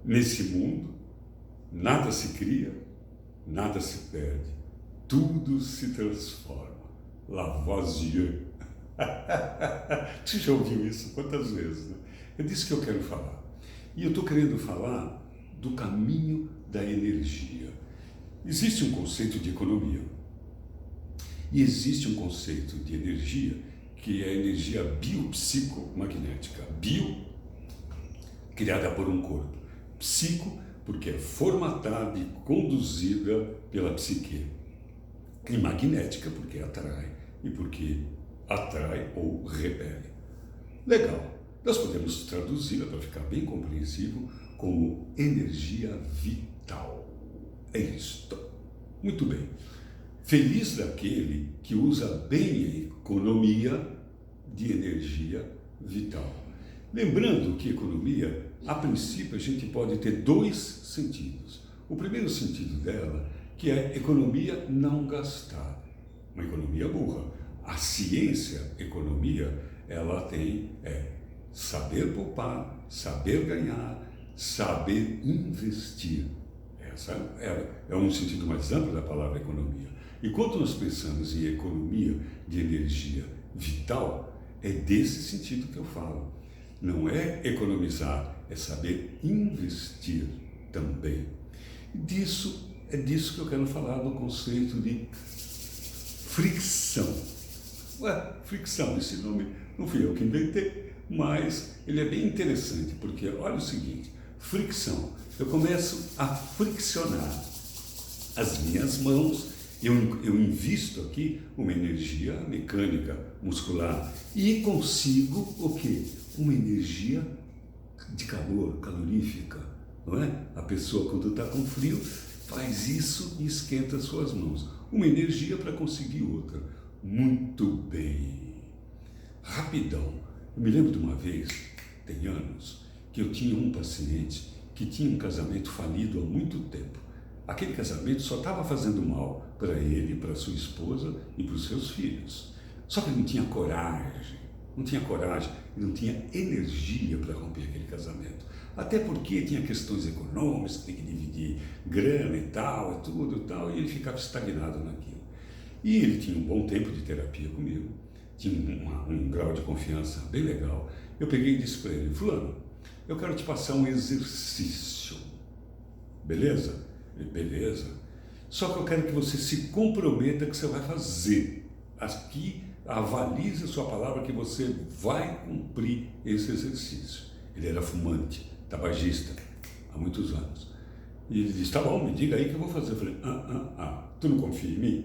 Nesse mundo, nada se cria, nada se perde, tudo se transforma. Lavoisier. Você já ouviu isso quantas vezes, né? É disso que eu quero falar. E eu estou querendo falar do caminho da energia. Existe um conceito de economia e existe um conceito de energia que é a energia biopsicomagnética. Bio, criada por um corpo. Psico, porque é formatada e conduzida pela psique. E magnética, porque atrai e porque atrai ou repele. Legal. Nós podemos traduzi-la para ficar bem compreensível como energia vital. É isto. Muito bem. Feliz daquele que usa bem a economia de energia vital. Lembrando que economia, a princípio, a gente pode ter dois sentidos. O primeiro sentido dela, que é economia não gastar. Uma economia burra. A ciência, economia, ela tem saber poupar, saber ganhar, saber investir. Essa é um sentido mais amplo da palavra economia. E quando nós pensamos em economia de energia vital, é desse sentido que eu falo. Não é economizar, é saber investir também. É disso que eu quero falar no conceito de fricção. Fricção, esse nome não fui eu que inventei, mas ele é bem interessante, porque olha o seguinte, fricção, eu começo a friccionar as minhas mãos, eu invisto aqui uma energia mecânica, muscular, e consigo o quê? Uma energia de calor, calorífica, não é? A pessoa, quando está com frio, faz isso e esquenta as suas mãos. Uma energia para conseguir outra. Muito bem. Rapidão. Eu me lembro de uma vez, tem anos, que eu tinha um paciente que tinha um casamento falido há muito tempo. Aquele casamento só estava fazendo mal para ele, para sua esposa e para os seus filhos. Só que ele não tinha coragem, não tinha energia para romper aquele casamento. Até porque tinha questões econômicas, tem que dividir grana e tal, e ele ficava estagnado naquilo. E ele tinha um bom tempo de terapia comigo, tinha um grau de confiança bem legal. Eu peguei e disse para ele, fulano, eu quero te passar um exercício, beleza? Ele, beleza. Só que eu quero que você se comprometa que você vai fazer. Aqui, avalize a sua palavra que você vai cumprir esse exercício. Ele era fumante, tabagista, há muitos anos. E ele disse, tá bom, me diga aí que eu vou fazer. Eu falei, tu não confia em mim?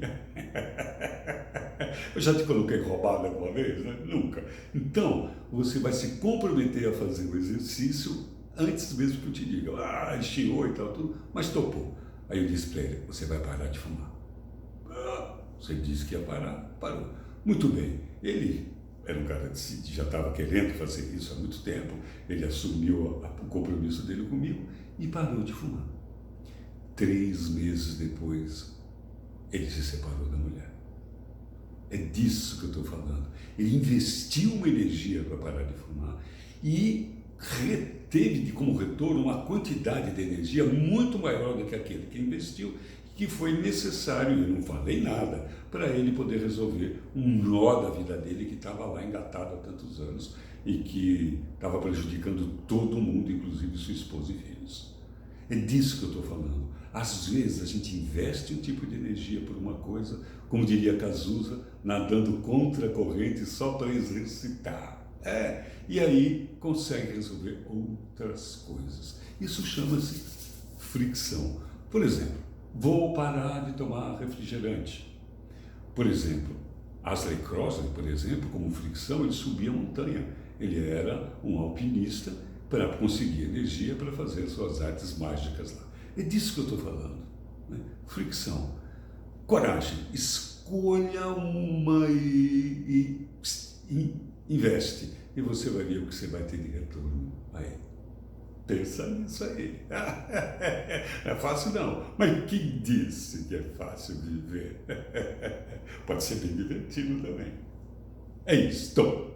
Eu já te coloquei roubado alguma vez, né? Nunca. Então, você vai se comprometer a fazer o exercício antes mesmo que eu te diga. Chiou e tal, tudo, mas topou. Aí eu disse para ele, você vai parar de fumar. Você disse que ia parar, parou. Muito bem. Ele era um cara que já estava querendo fazer isso há muito tempo. Ele assumiu o compromisso dele comigo e parou de fumar. 3 meses depois, ele se separou da mulher. É disso que eu estou falando. Ele investiu uma energia para parar de fumar e teve como retorno uma quantidade de energia muito maior do que aquele que investiu, que foi necessário, eu não falei nada, para ele poder resolver um nó da vida dele que estava lá engatado há tantos anos e que estava prejudicando todo mundo, inclusive sua esposa e filhos. É disso que eu estou falando. Às vezes a gente investe um tipo de energia por uma coisa, como diria Cazuza, nadando contra a corrente só para exercitar. E aí consegue resolver outras coisas. Isso chama-se fricção. Por exemplo, vou parar de tomar refrigerante. Por exemplo, Astley Crossley, por exemplo, como fricção, ele subia a montanha. Ele era um alpinista para conseguir energia para fazer suas artes mágicas lá. É disso que eu estou falando, né? Fricção. Coragem. Escolha uma e investe. E você vai ver o que você vai ter de retorno aí. Pensa nisso aí. Não é fácil não, mas quem disse que é fácil viver? Pode ser bem divertido também. É isto.